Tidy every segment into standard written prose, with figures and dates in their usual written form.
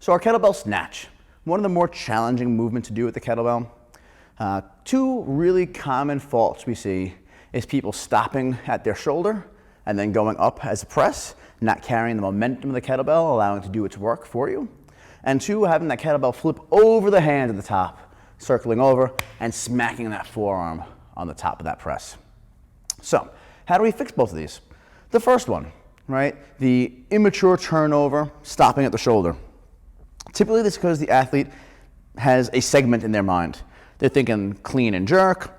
So our kettlebell snatch, one of the more challenging movements to do with the kettlebell. Two really common faults we see is people stopping at their shoulder and then going up as a press, not carrying the momentum of the kettlebell, allowing it to do its work for you. And two, having that kettlebell flip over the hand at the top, circling over and smacking that forearm on the top of that press. So how do we fix both of these? The first one, right? The immature turnover, stopping at the shoulder. Typically this is because the athlete has a segment in their mind. They're thinking clean and jerk,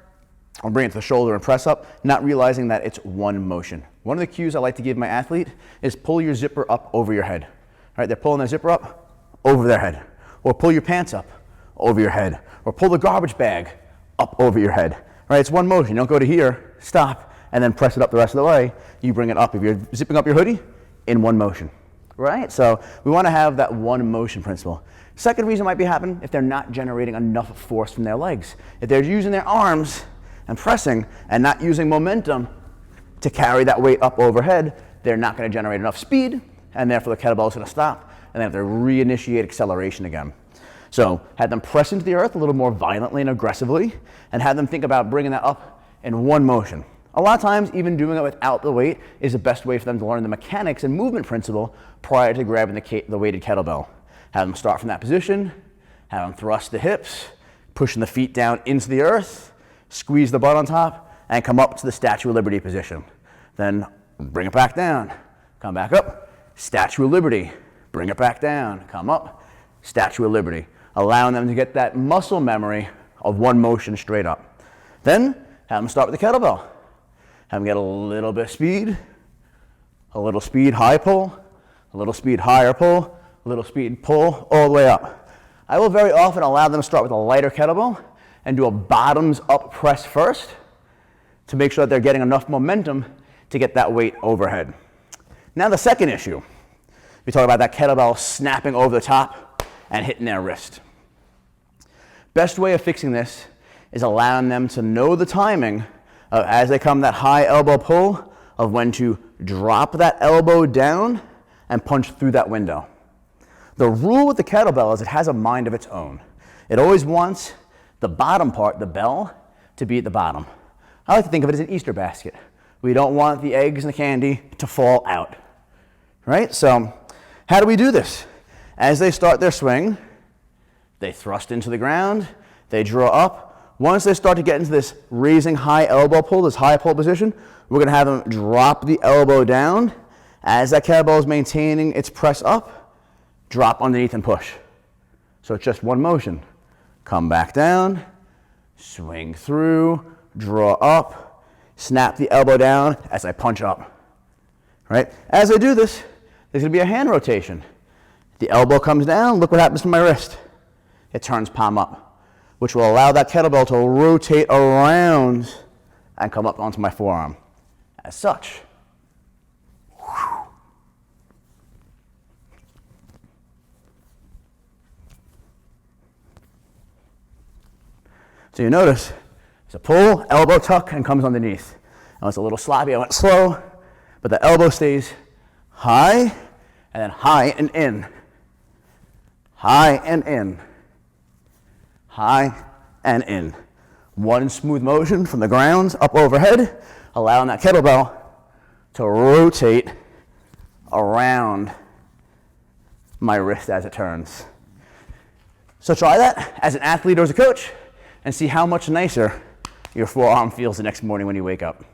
or bring it to the shoulder and press up, not realizing that it's one motion. One of the cues I like to give my athlete is pull your zipper up over your head. Right? They're pulling their zipper up over their head, or pull your pants up over your head, or pull the garbage bag up over your head. Right? It's one motion. You don't go to here, stop, and then press it up the rest of the way. You bring it up. If you're zipping up your hoodie, in one motion. Right? So we want to have that one motion principle. Second reason might be happening if they're not generating enough force from their legs. If they're using their arms and pressing and not using momentum to carry that weight up overhead, they're not going to generate enough speed, and therefore the kettlebell is going to stop, and they have to reinitiate acceleration again. So have them press into the earth a little more violently and aggressively, and have them think about bringing that up in one motion. A lot of times, even doing it without the weight is the best way for them to learn the mechanics and movement principle prior to grabbing the weighted kettlebell. Have them start from that position, have them thrust the hips, pushing the feet down into the earth, squeeze the butt on top, and come up to the Statue of Liberty position. Then bring it back down, come back up, Statue of Liberty, bring it back down, come up, Statue of Liberty, allowing them to get that muscle memory of one motion straight up. Then have them start with the kettlebell. Have them get a little bit of speed, a little speed high pull, a little speed higher pull, a little speed pull, all the way up. I will very often allow them to start with a lighter kettlebell and do a bottoms up press first to make sure that they're getting enough momentum to get that weight overhead. Now the second issue, we talk about that kettlebell snapping over the top and hitting their wrist. Best way of fixing this is allowing them to know the timing of, as they come that high elbow pull, of when to drop that elbow down and punch through that window. The rule with the kettlebell is it has a mind of its own. It always wants the bottom part, the bell, to be at the bottom. I like to think of it as an Easter basket. We don't want the eggs and the candy to fall out, right? So how do we do this? As they start their swing, they thrust into the ground, they draw up. Once they start to get into this raising high elbow pull, this high pull position, we're gonna have them drop the elbow down. As that kettlebell is maintaining its press up, drop underneath and push. So it's just one motion. Come back down, swing through, draw up, snap the elbow down as I punch up, right? As I do this, there's gonna be a hand rotation. The elbow comes down, look what happens to my wrist. It turns palm up, which will allow that kettlebell to rotate around and come up onto my forearm. As such. So you notice, it's a pull, elbow tuck, and comes underneath. Now it's a little sloppy, I went slow, but the elbow stays high, and then high and in. High and in. High and in. One smooth motion from the ground up overhead, allowing that kettlebell to rotate around my wrist as it turns. So try that as an athlete or as a coach, and see how much nicer your forearm feels the next morning when you wake up.